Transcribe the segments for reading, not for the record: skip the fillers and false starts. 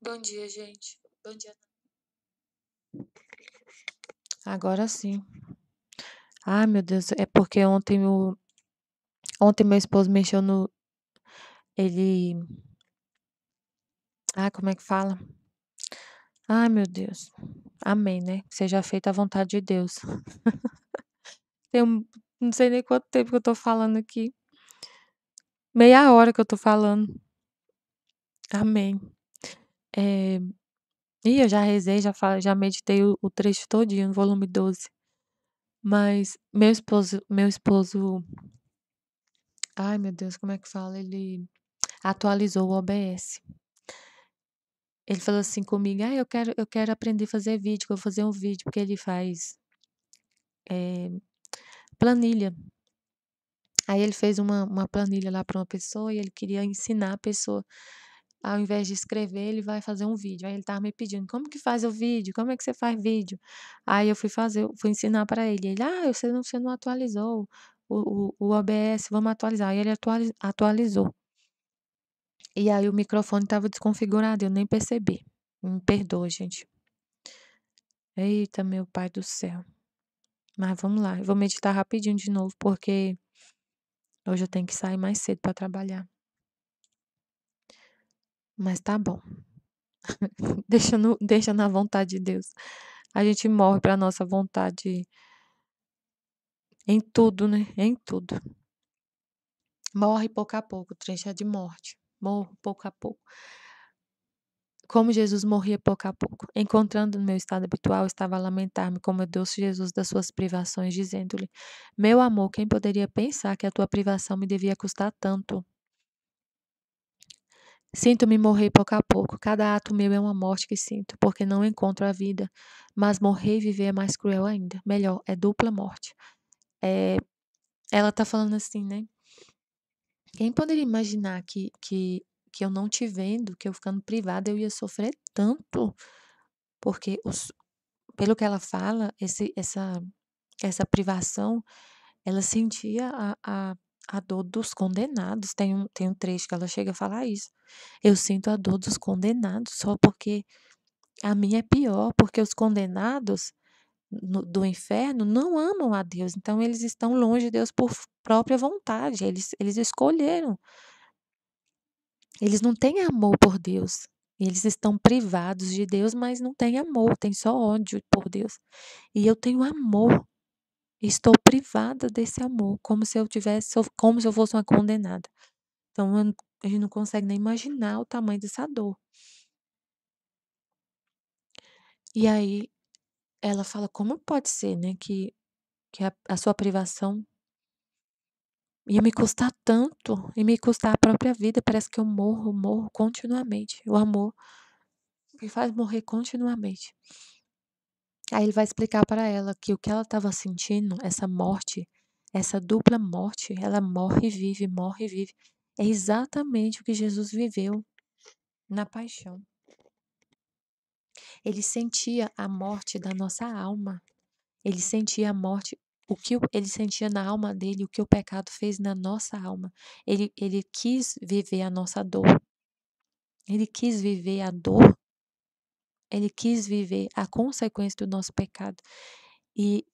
Bom dia, gente. Bom dia. Agora sim. Ai, meu Deus, é porque ontem meu esposo mexeu no ele como é que fala? Ai, meu Deus. Amém, né, que seja feita a vontade de Deus. Tem não sei nem quanto tempo que eu tô falando aqui. Meia hora que eu tô falando. Amém. Eh, eu já rezei, já meditei o trecho todinho, no volume 12. Mas meu esposo ai, meu Deus, como é que fala? Ele atualizou o OBS. Ele falou assim comigo: eu quero aprender a fazer vídeo, que eu vou fazer um vídeo", porque ele faz, eh, planilha. Aí ele fez uma planilha lá para uma pessoa e ele queria ensinar a pessoa, ao invés de escrever, ele vai fazer um vídeo. Aí ele estava me pedindo: "Como que faz o vídeo? Como é que você faz vídeo?". Aí eu fui ensinar para ele. Ele: você não atualizou o OBS, vamos atualizar". Aí ele atualizou. E aí o microfone estava desconfigurado, eu nem percebi. Me perdoa, gente. Eita, meu pai do céu. Mas vamos lá, eu vou meditar rapidinho de novo, porque hoje eu tenho que sair mais cedo para trabalhar. Mas tá bom, deixa na vontade de Deus. A gente morre pra nossa vontade em tudo, né, em tudo. Morre pouco a pouco, o trecho é de morte. Morro pouco a pouco. Como Jesus morria pouco a pouco. Encontrando no meu estado habitual, estava a lamentar-me com meu doce Jesus das suas privações, dizendo-lhe: Meu amor, quem poderia pensar que a tua privação me devia custar tanto? Sinto-me morrer pouco a pouco. Cada ato meu é uma morte que sinto, porque não encontro a vida. Mas morrer e viver é mais cruel ainda. Melhor, é dupla morte. Eh, ela tá falando assim, né? Quem poderia imaginar que eu não te vendo, que eu ficando privada, eu ia sofrer tanto? Porque pelo que ela fala, essa privação, ela sentia a dor dos condenados. Tem um trecho que ela chega a falar isso. Eu sinto a dor dos condenados, só porque a minha é pior, porque os condenados do inferno não amam a Deus, então eles estão longe de Deus por própria vontade, eles escolheram. Eles não têm amor por Deus. Eles estão privados de Deus, mas não têm amor, têm só ódio por Deus. E eu tenho amor. Estou privada desse amor, como se eu fosse uma condenada. Então, a gente não consegue nem imaginar o tamanho dessa dor. E aí ela fala: "Como pode ser, né, que a sua privação ia me custar tanto, e me custar a própria vida, parece que eu morro continuamente. O amor me faz morrer continuamente". Aí ele vai explicar para ela que o que ela estava sentindo, essa morte, essa dupla morte, ela morre e vive, é exatamente o que Jesus viveu na paixão. Ele sentia a morte da nossa alma. Ele sentia a morte, ele sentia na alma dele o que o pecado fez na nossa alma. Ele quis viver a nossa dor. Ele quis viver a dor. Ele quis viver a consequência do nosso pecado e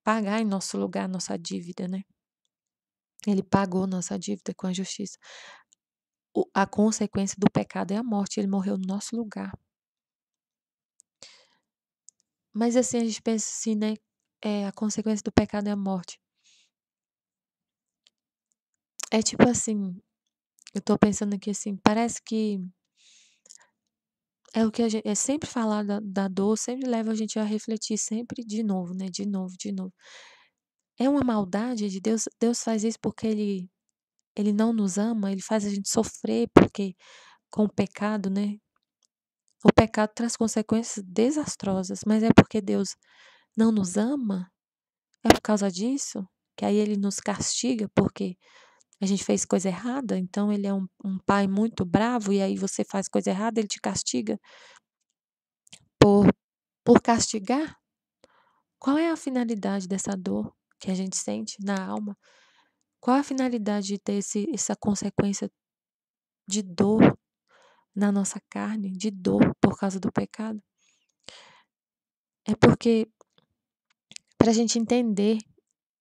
pagar em nosso lugar nossa dívida, né? Ele pagou nossa dívida com a justiça. A consequência do pecado é a morte. Ele morreu no nosso lugar. Mas assim, a gente pensa assim, né? A consequência do pecado é a morte. É tipo assim, eu tô pensando aqui assim, parece que é o que a gente, é sempre falar da dor, sempre leva a gente a refletir sempre de novo, né? De novo, de novo. É uma maldade de Deus. Deus faz isso porque ele não nos ama, ele faz a gente sofrer porque com o pecado, né? O pecado traz consequências desastrosas, mas é porque Deus não nos ama? É por causa disso? Que aí ele nos castiga porque a gente fez coisa errada? Então ele é um pai muito bravo e aí você faz coisa errada, ele te castiga por, por castigar? Qual é a finalidade dessa dor que a gente sente na alma? Qual é a finalidade de ter essa consequência de dor? na nossa carne de dor por causa do pecado? É porque para a gente entender,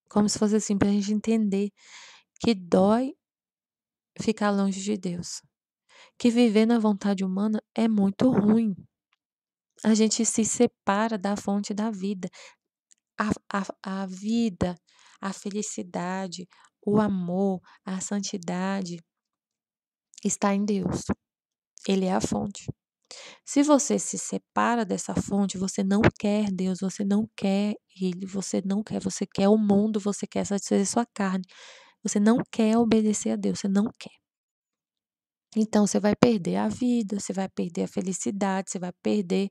como se fosse assim, para a gente entender que dói ficar longe de Deus, que viver na vontade humana é muito ruim. A gente se separa da fonte da vida. A vida, a felicidade, o amor, a santidade está em Deus. Ele é a fonte. Se você se separa dessa fonte, você não quer Deus, você não quer Ele, você não quer, você quer o mundo, você quer satisfazer sua carne, você não quer obedecer a Deus, você não quer. Então você vai perder a vida, você vai perder a felicidade, você vai perder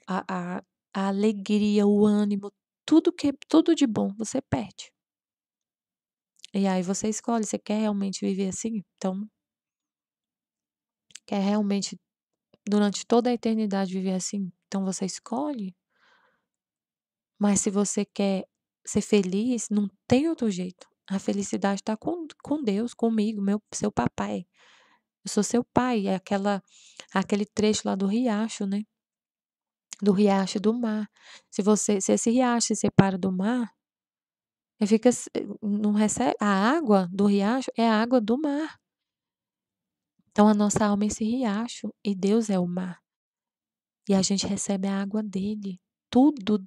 a, a, a alegria, o ânimo, tudo de bom você perde. E aí você escolhe, você quer realmente viver assim? Então, quer realmente durante toda a eternidade viver assim? Então você escolhe. Mas se você quer ser feliz, não tem outro jeito. A felicidade está com Deus, comigo, seu papai. Eu sou seu pai. É aquele trecho lá do riacho, né? Do riacho e do mar. Se esse riacho se separa do mar, fica, não recebe. A água do riacho é a água do mar. Então a nossa alma é esse riacho e Deus é o mar. E a gente recebe a água dele, tudo,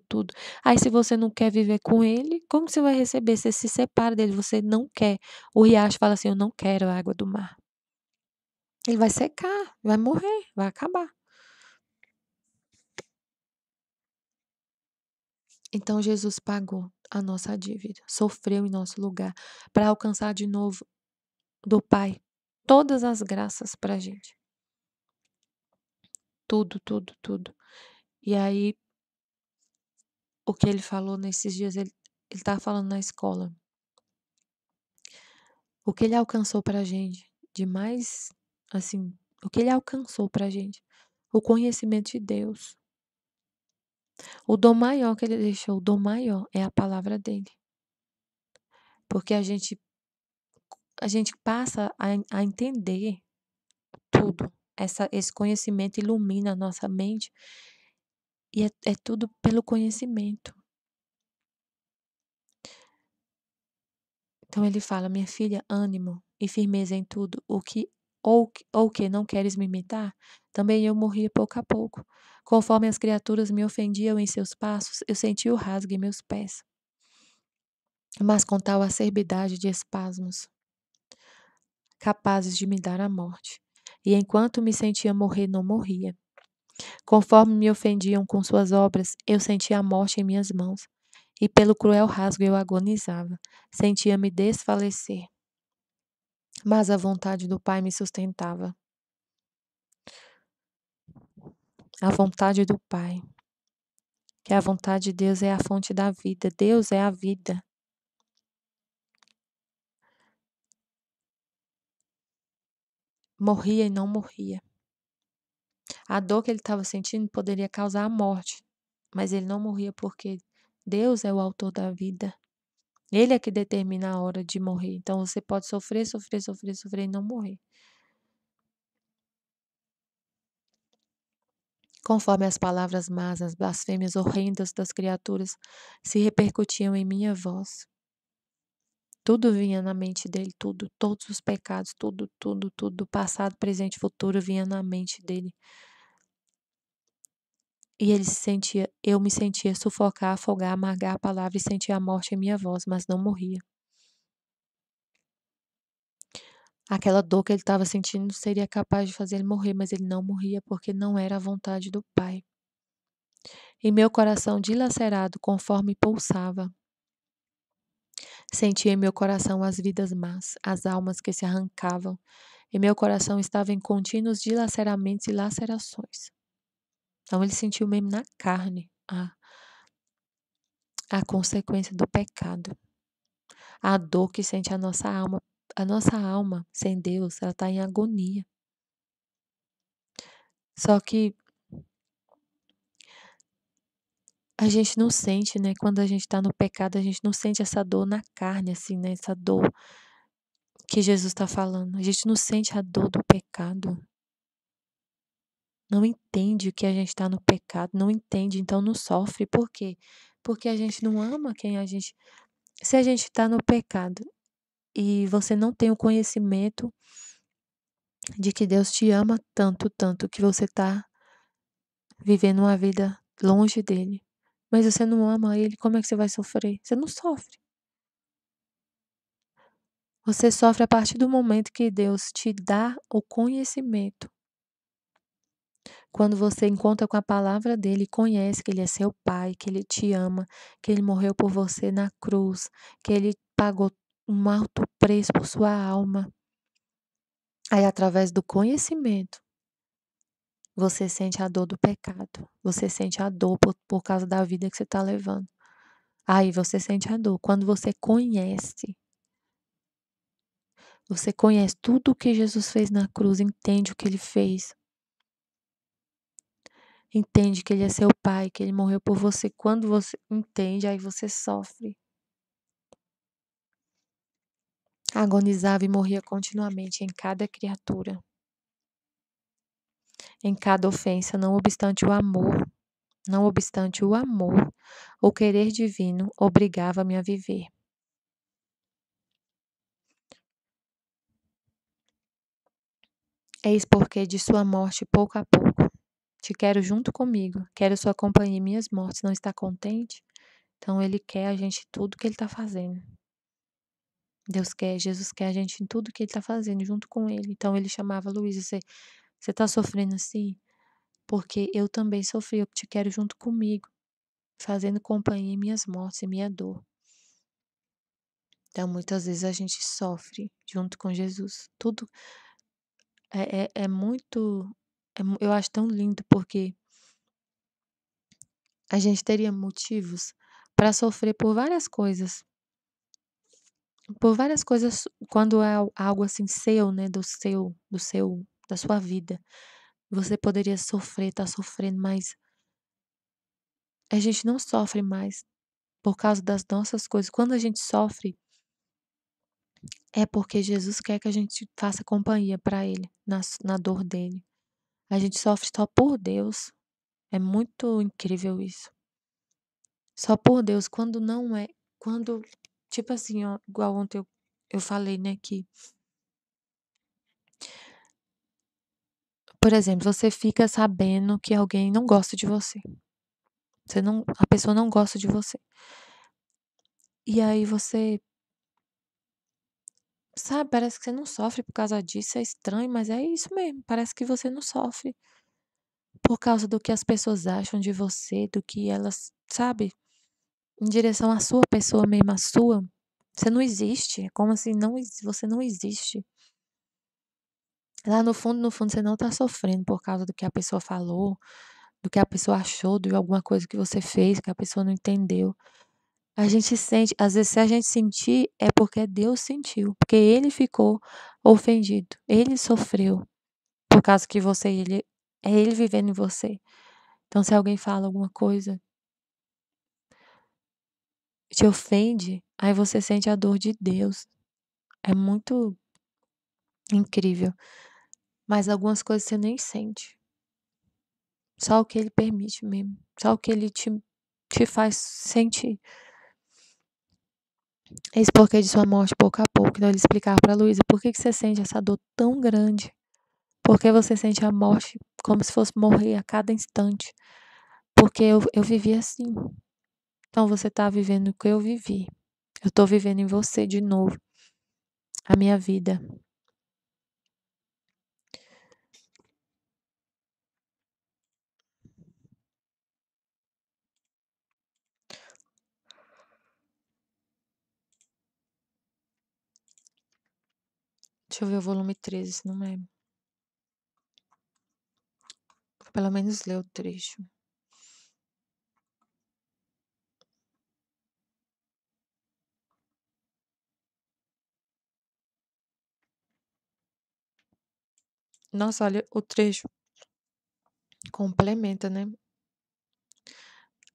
tudo. Aí se você não quer viver com ele, como você vai receber? Você se separa dele, você não quer. O riacho fala assim: eu não quero a água do mar. Ele vai secar, vai morrer, vai acabar. Então Jesus pagou a nossa dívida, sofreu em nosso lugar, para alcançar de novo do Pai todas as graças para a gente. Tudo, tudo, tudo. E aí, o que ele falou nesses dias, ele estava falando na escola. O que ele alcançou pra gente de mais, assim, o que ele alcançou pra gente? O conhecimento de Deus. O dom maior que ele deixou, o dom maior é a palavra dele. Porque a gente passa a entender tudo. Esse conhecimento ilumina a nossa mente e é tudo pelo conhecimento. Então ele fala: minha filha, ânimo e firmeza em tudo. Ou que não queres me imitar? Também eu morria pouco a pouco. Conforme as criaturas me ofendiam em seus passos, eu sentia o rasgo em meus pés. Mas com tal acerbidade de espasmos, capazes de me dar a morte. E enquanto me sentia morrer, não morria. Conforme me ofendiam com suas obras, eu sentia a morte em minhas mãos. E pelo cruel rasgo eu agonizava. Sentia-me desfalecer. Mas a vontade do Pai me sustentava. A vontade do Pai. Que a vontade de Deus é a fonte da vida. Deus é a vida. Morria e não morria. A dor que ele estava sentindo poderia causar a morte. Mas ele não morria porque Deus é o autor da vida. Ele é que determina a hora de morrer. Então você pode sofrer, sofrer, sofrer, sofrer e não morrer. Conforme as palavras más, as blasfêmias horrendas das criaturas se repercutiam em minha voz. Tudo vinha na mente dele, tudo, todos os pecados, tudo, tudo, tudo, passado, presente, futuro vinha na mente dele. E eu me sentia sufocar, afogar, amargar a palavra e sentia a morte em minha voz, mas não morria. Aquela dor que ele estava sentindo seria capaz de fazer ele morrer, mas ele não morria porque não era a vontade do Pai. E meu coração dilacerado conforme pulsava. Sentia em meu coração as vidas más, as almas que se arrancavam, e meu coração estava em contínuos dilaceramentos e lacerações. Então ele sentiu mesmo na carne a consequência do pecado, a dor que sente a nossa alma. A nossa alma sem Deus, ela está em agonia. Só que a gente não sente, né? Quando a gente está no pecado, a gente não sente essa dor na carne, assim, né? Essa dor que Jesus está falando. A gente não sente a dor do pecado. não entende que a gente está no pecado, não entende, então não sofre. Por quê? Porque a gente não ama quem a gente. Se a gente está no pecado e você não tem o conhecimento de que Deus te ama tanto, tanto, que você está vivendo uma vida longe dele, mas você não ama ele, como é que você vai sofrer? Você não sofre. Você sofre a partir do momento que Deus te dá o conhecimento. Quando você encontra com a palavra dele, conhece que ele é seu pai, que ele te ama, que ele morreu por você na cruz, que ele pagou um alto preço por sua alma. Aí, através do conhecimento, você sente a dor do pecado. Você sente a dor por causa da vida que você está levando. Aí você sente a dor. Quando você conhece tudo o que Jesus fez na cruz, entende o que ele fez. Entende que ele é seu pai, que ele morreu por você. Quando você entende, aí você sofre. Agonizava e morria continuamente em cada criatura, em cada ofensa, não obstante o amor, o querer divino obrigava-me a viver. Eis porque de sua morte pouco a pouco te quero junto comigo, quero sua companhia em minhas mortes. Não está contente? Então ele quer a gente em tudo que ele está fazendo. Deus quer, Jesus quer a gente em tudo que ele está fazendo junto com ele. Então ele chamava Luísa, você está sofrendo assim? Porque eu também sofri, eu te quero junto comigo, fazendo companhia em minhas mortes e minha dor. Então muitas vezes a gente sofre junto com Jesus. Tudo é muito, eu acho tão lindo porque a gente teria motivos para sofrer por várias coisas quando é algo assim seu, né, da sua vida. Você poderia sofrer, estar sofrendo, mas a gente não sofre mais por causa das nossas coisas. Quando a gente sofre, é porque Jesus quer que a gente faça companhia para ele na dor dele. A gente sofre só por Deus. É muito incrível isso. Só por Deus, quando não é, quando, tipo assim, ó, igual ontem eu falei, né, que, por exemplo, você fica sabendo que alguém não gosta de você. A pessoa não gosta de você. E aí você, sabe, parece que você não sofre por causa disso, é estranho, mas é isso mesmo. Parece que você não sofre por causa do que as pessoas acham de você, do que elas, sabe, em direção à sua pessoa mesmo, à sua. Você não existe. É como assim, você não existe. Lá no fundo, você não tá sofrendo por causa do que a pessoa falou, do que a pessoa achou, de alguma coisa que você fez que a pessoa não entendeu. A gente sente, às vezes, se a gente sentir, é porque Deus sentiu, porque ele ficou ofendido, ele sofreu por causa que é ele vivendo em você. Então, se alguém fala alguma coisa, te ofende, aí você sente a dor de Deus. É muito incrível. Mas algumas coisas você nem sente. Só o que ele permite mesmo. Só o que ele te faz sentir. Eis porque de sua morte, pouco a pouco. Então ele explicava para Luísa, por que você sente essa dor tão grande? Porque você sente a morte como se fosse morrer a cada instante. Porque eu vivi assim. Então você está vivendo o que eu vivi. Eu estou vivendo em você de novo. A minha vida. Deixa eu ver o volume 13, se não lembro. Pelo menos ler o trecho. Nossa, olha, o trecho complementa, né?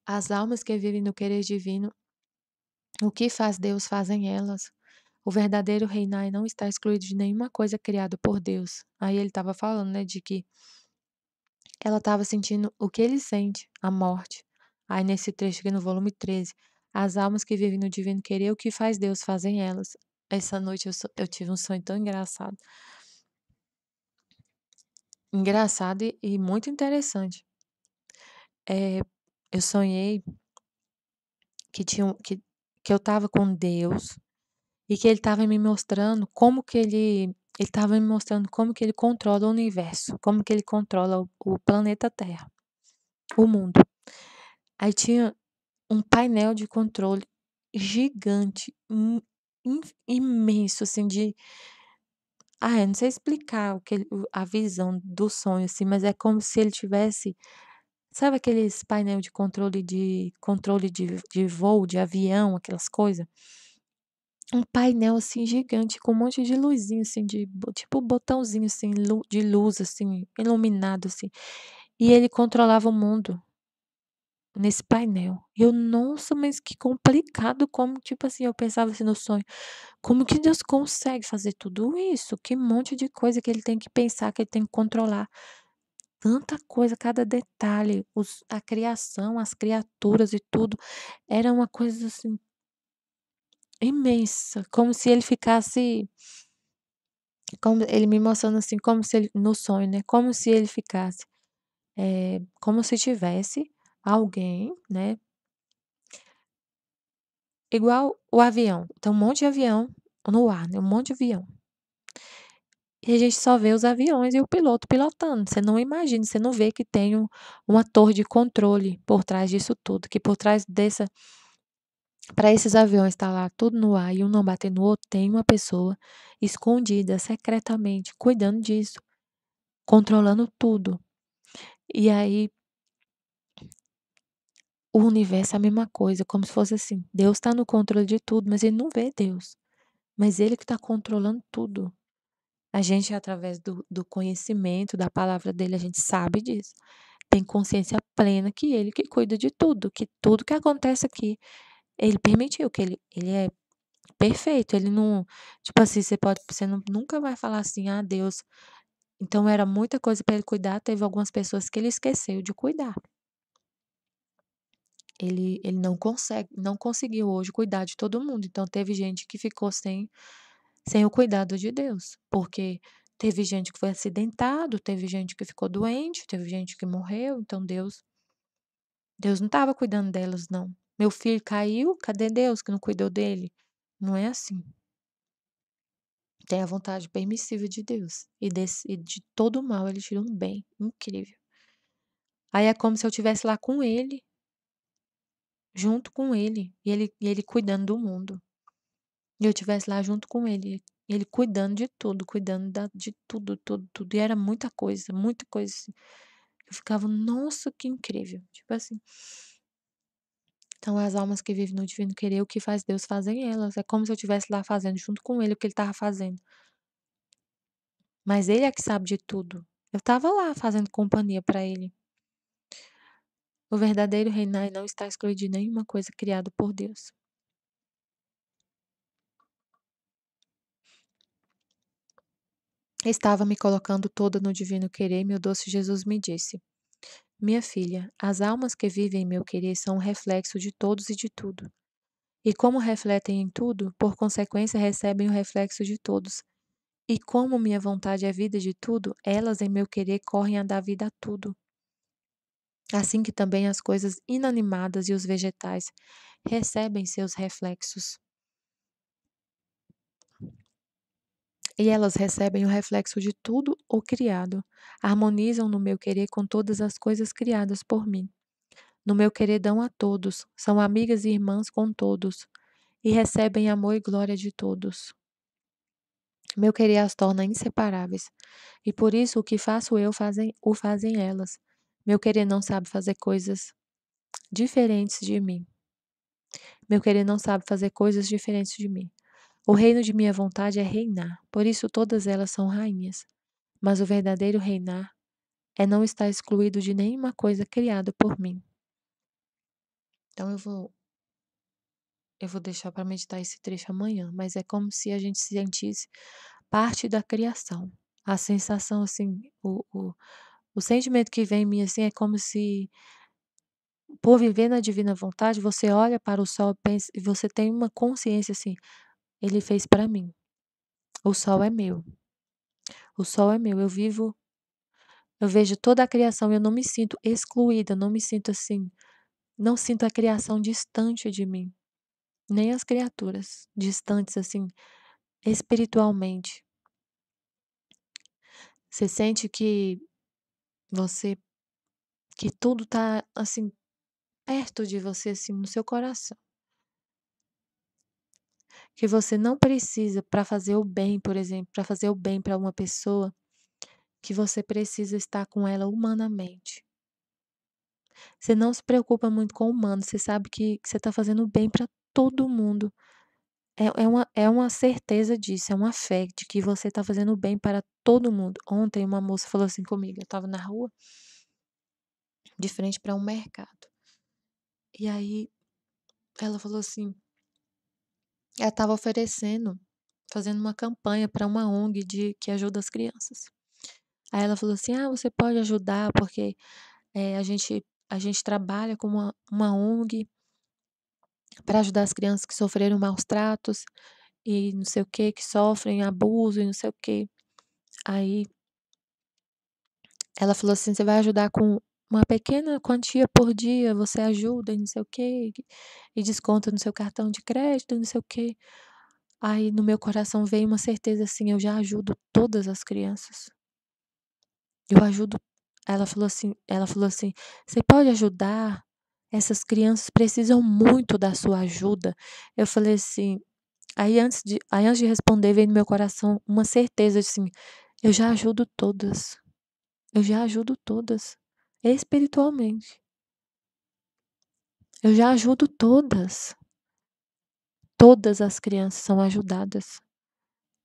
As almas que vivem no querer divino, o que faz Deus fazem elas. O verdadeiro reinar não está excluído de nenhuma coisa criada por Deus. Aí ele estava falando, né, de que ela estava sentindo o que ele sente, a morte. Aí nesse trecho aqui no volume 13, as almas que vivem no divino querer, o que faz Deus fazem elas. Essa noite eu tive um sonho tão engraçado. Engraçado e muito interessante. Eh, eu sonhei que tinha que eu estava com Deus e que ele estava me mostrando como que ele estava me mostrando como que ele controla o universo, como que ele controla o planeta Terra, o mundo. Aí tinha um painel de controle gigante, imenso, assim, eu não sei explicar o que a visão do sonho, assim, mas é como se ele tivesse, sabe aqueles painel de controle de voo, de avião, aquelas coisas? Um painel, assim, gigante com um monte de luzinha, assim, tipo botãozinho, assim, de luz, assim, iluminado, assim, e ele controlava o mundo nesse painel. E eu: "Nossa, mas que complicado", como tipo assim, eu pensava assim no sonho: "Como que Deus consegue fazer tudo isso? Que monte de coisa que ele tem que pensar, que ele tem que controlar, tanta coisa, cada detalhe, a criação, as criaturas e tudo". Era uma coisa, assim, imensa, como se ele ficasse, como ele me mostrando, assim, como se ele no sonho, né, como se ele ficasse, como se tivesse alguém, né, igual o avião, tem um monte de avião no ar, né, um monte de avião. E a gente só vê os aviões e o piloto pilotando, você não imagina, você não vê que tem uma torre de controle por trás disso tudo, que por trás dessa, para esses aviões estar lá tudo no ar e um não bater no outro, tem uma pessoa escondida secretamente cuidando disso, controlando tudo. E aí o universo é a mesma coisa, como se fosse assim, Deus está no controle de tudo, mas ele não vê Deus, mas ele que está controlando tudo. A gente, através do conhecimento da palavra dele, a gente sabe disso. Tem consciência plena que ele que cuida de tudo que acontece aqui, ele permitiu, que ele é perfeito, ele não, tipo assim, você nunca vai falar assim: "Ah, Deus", então era muita coisa para ele cuidar, teve algumas pessoas que ele esqueceu de cuidar. Ele não conseguiu hoje cuidar de todo mundo, então teve gente que ficou sem o cuidado de Deus, porque teve gente que foi acidentado, teve gente que ficou doente, teve gente que morreu, então Deus não estava cuidando delas não. Meu filho caiu, cadê Deus que não cuidou dele? Não é assim. Tem a vontade permissiva de Deus e de todo o mal ele tira um bem, incrível. Aí é como se eu estivesse lá com ele, junto com ele, e ele cuidando do mundo. E eu estivesse lá junto com ele, ele cuidando de tudo, cuidando de tudo, tudo, tudo. E era muita coisa assim. Eu ficava: "Nossa, que incrível", tipo assim. Então as almas que vivem no divino querer, o que faz Deus fazem elas. É como se eu estivesse lá fazendo junto com ele o que ele estava fazendo. Mas ele é que sabe de tudo. Eu estava lá fazendo companhia para ele. O verdadeiro reinar não está excluído de nenhuma coisa criada por Deus. Estava me colocando toda no divino querer, e meu doce Jesus me disse: "Minha filha, as almas que vivem em meu querer são um reflexo de todos e de tudo. E como refletem em tudo, por consequência recebem o reflexo de todos. E como minha vontade é vida de tudo, elas em meu querer correm a dar vida a tudo. Assim que também as coisas inanimadas e os vegetais recebem seus reflexos. E elas recebem o reflexo de tudo o criado, harmonizam no meu querer com todas as coisas criadas por mim. No meu querer dão a todos, são amigas e irmãs com todos, e recebem amor e glória de todos. Meu querer as torna inseparáveis, e por isso o que faço eu o fazem elas. Meu querer não sabe fazer coisas diferentes de mim. Meu querer não sabe fazer coisas diferentes de mim. O reino de minha vontade é reinar, por isso todas elas são rainhas. Mas o verdadeiro reinar é não estar excluído de nenhuma coisa criada por mim. Então eu vou deixar para meditar esse trecho amanhã, mas é como se a gente se sentisse parte da criação. A sensação assim, O sentimento que vem em mim, assim, é como se, por viver na divina vontade, você olha para o sol e você tem uma consciência, assim: "Ele fez para mim, o sol é meu, o sol é meu, eu vejo toda a criação, eu não me sinto excluída, não me sinto assim, não sinto a criação distante de mim, nem as criaturas distantes, assim, espiritualmente. Você sente que você que tudo tá, assim, perto de você, assim, no seu coração, que você não precisa para fazer o bem, por exemplo, para fazer o bem para uma pessoa, que você precisa estar com ela humanamente. Você não se preocupa muito com o humano, você sabe que você está fazendo o bem para todo mundo. É uma certeza disso, é uma fé de que você está fazendo o bem para todo mundo. Ontem uma moça falou assim comigo, eu estava na rua, de frente para um mercado, e aí ela falou assim, ela estava oferecendo, fazendo uma campanha para uma ONG que ajuda as crianças. Aí ela falou assim: "Ah, você pode ajudar porque, a gente trabalha com uma ONG para ajudar as crianças que sofreram maus tratos e não sei o quê, que sofrem abuso e não sei o quê". Aí ela falou assim: "Você vai ajudar com uma pequena quantia por dia, você ajuda e não sei o quê, e desconta no seu cartão de crédito, não sei o quê". Aí no meu coração veio uma certeza assim: eu já ajudo todas as crianças. Eu ajudo. Ela falou assim: "Você pode ajudar? Essas crianças precisam muito da sua ajuda". Eu falei assim, aí antes de responder veio no meu coração uma certeza assim: eu já ajudo todas, eu já ajudo todas, espiritualmente. Eu já ajudo todas. Todas as crianças são ajudadas,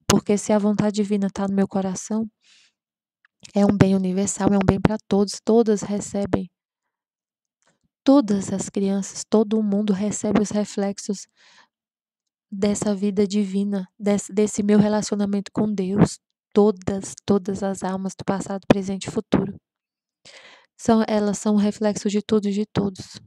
porque se a vontade divina está no meu coração, é um bem universal, é um bem para todos, todas recebem. Todas as crianças, todo o mundo recebe os reflexos dessa vida divina, desse meu relacionamento com Deus. Todas as almas do passado, presente e futuro. Elas são o reflexo de tudo e de todos.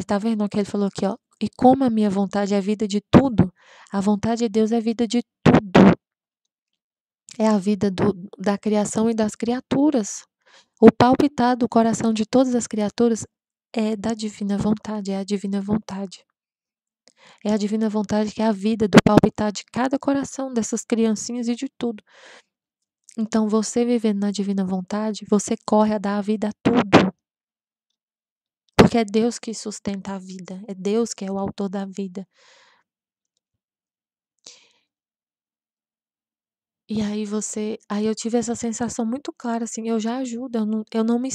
Tá vendo o que ele falou aqui, ó? E como a minha vontade é a vida de tudo, a vontade de Deus é a vida de tudo. É a vida da criação e das criaturas. O palpitar do coração de todas as criaturas é da divina vontade, é a divina vontade. É a divina vontade que é a vida do palpitar de cada coração dessas criancinhas e de tudo. Então, você vivendo na divina vontade, você corre a dar a vida a tudo. Porque é Deus que sustenta a vida, é Deus que é o autor da vida. E aí eu tive essa sensação muito clara, assim, eu já ajudo, eu não me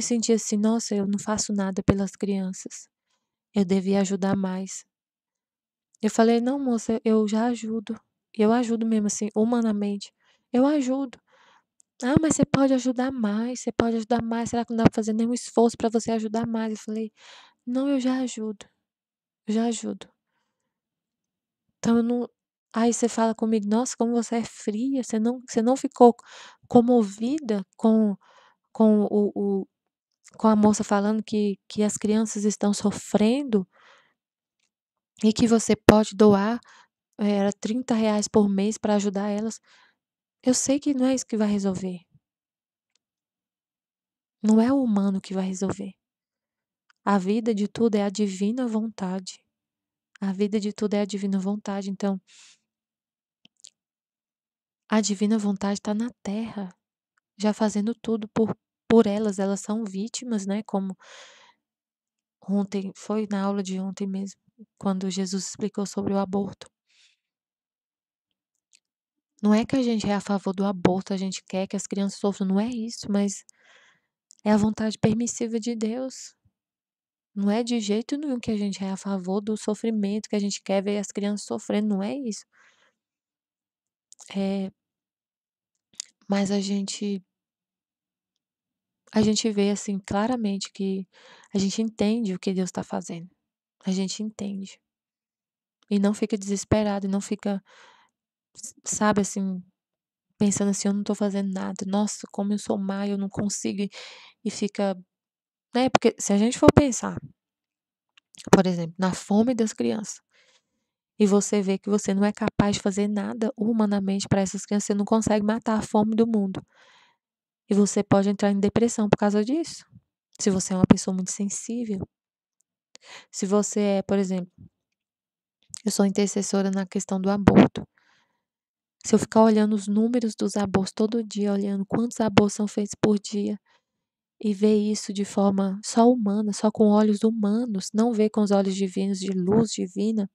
senti assim, nossa, eu não faço nada pelas crianças, eu devia ajudar mais. Eu falei, não, moça, eu ajudo mesmo assim, humanamente, eu ajudo. Ah, mas você pode ajudar mais, você pode ajudar mais, será que não dá pra fazer nenhum esforço para você ajudar mais? Eu falei, não, eu já ajudo, eu já ajudo. Então eu não. Aí você fala comigo, nossa, como você é fria, você não ficou comovida com com a moça falando que as crianças estão sofrendo e que você pode doar, era R$ 30 por mês para ajudar elas. Eu sei que não é isso que vai resolver. Não é o humano que vai resolver. A vida de tudo é a divina vontade. A vida de tudo é a divina vontade. Então, a divina vontade está na terra, já fazendo tudo por elas. Elas são vítimas, né? Como ontem, foi na aula de ontem mesmo, quando Jesus explicou sobre o aborto. Não é que a gente é a favor do aborto, a gente quer que as crianças sofram, não é isso, mas é a vontade permissiva de Deus. Não é de jeito nenhum que a gente é a favor do sofrimento, que a gente quer ver as crianças sofrendo, não é isso. É, mas a gente vê assim claramente que a gente entende o que Deus está fazendo. A gente entende. E não fica desesperado, e não fica. sabe, assim, pensando assim: "Eu não tô fazendo nada. Nossa, como eu sou má, eu não consigo", e fica, né, porque se a gente for pensar, por exemplo, na fome das crianças, e você vê que você não é capaz de fazer nada humanamente para essas crianças, você não consegue matar a fome do mundo, e você pode entrar em depressão por causa disso. Se você é uma pessoa muito sensível, se você é, por exemplo, eu sou intercessora na questão do aborto. Se eu ficar olhando os números dos abortos todo dia, olhando quantos abortos são feitos por dia, e ver isso de forma só humana, só com olhos humanos, não ver com os olhos divinos, de luz divina,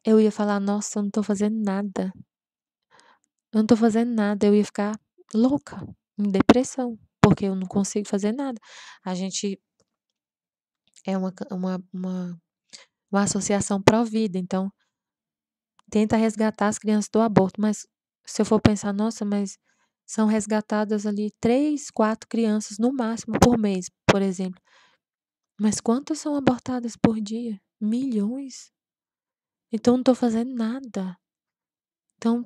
eu ia falar: "Nossa, eu não tô fazendo nada, eu não tô fazendo nada", eu ia ficar louca, em depressão, porque eu não consigo fazer nada. A gente é uma associação pró-vida, então tenta resgatar as crianças do aborto, mas se eu for pensar: "Nossa, mas são resgatadas ali 3, 4 crianças no máximo por mês", por exemplo. Mas quantas são abortadas por dia? Milhões. Então eu não tô fazendo nada. Então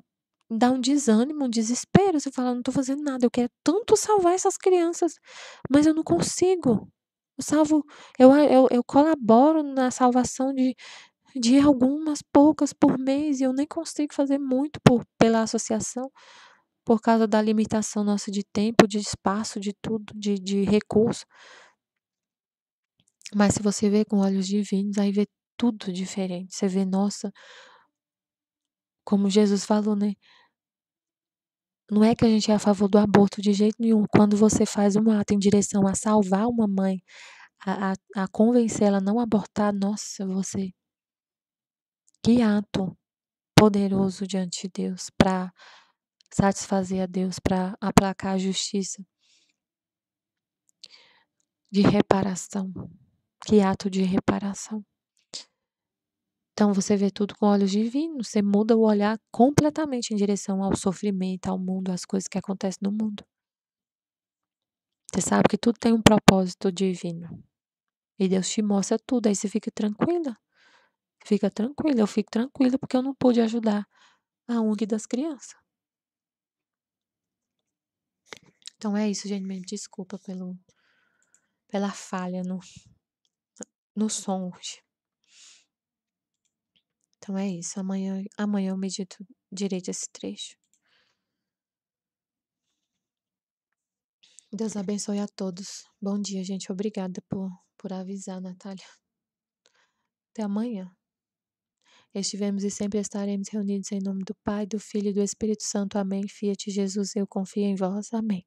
dá um desânimo, um desespero, você fala: "Não tô fazendo nada, eu quero tanto salvar essas crianças, mas eu não consigo". Eu salvo eu colaboro na salvação de algumas poucas por mês e eu nem consigo fazer muito pela associação, por causa da limitação nossa de tempo, de espaço, de tudo, de recurso. Mas se você vê com olhos divinos, aí vê tudo diferente. Você vê, nossa, como Jesus falou, né? Não é que a gente é a favor do aborto de jeito nenhum. Quando você faz um ato em direção a salvar uma mãe, a convencer ela a não abortar, nossa, você, que ato poderoso diante de Deus para satisfazer a Deus, para aplacar a justiça, de reparação. Que ato de reparação. Então você vê tudo com olhos divinos, você muda o olhar completamente em direção ao sofrimento, ao mundo, às coisas que acontecem no mundo. Você sabe que tudo tem um propósito divino. E Deus te mostra tudo, aí você fica tranquila. Fica tranquila, eu fico tranquila porque eu não pude ajudar a ONG das crianças. Então é isso, gente, me desculpa pela falha no som hoje. Então é isso, amanhã eu medito direito esse trecho. Deus abençoe a todos. Bom dia, gente. Obrigada por avisar, Natália. Até amanhã. Estivemos e sempre estaremos reunidos em nome do Pai, do Filho e do Espírito Santo. Amém. Fiat Jesus, eu confio em vós. Amém.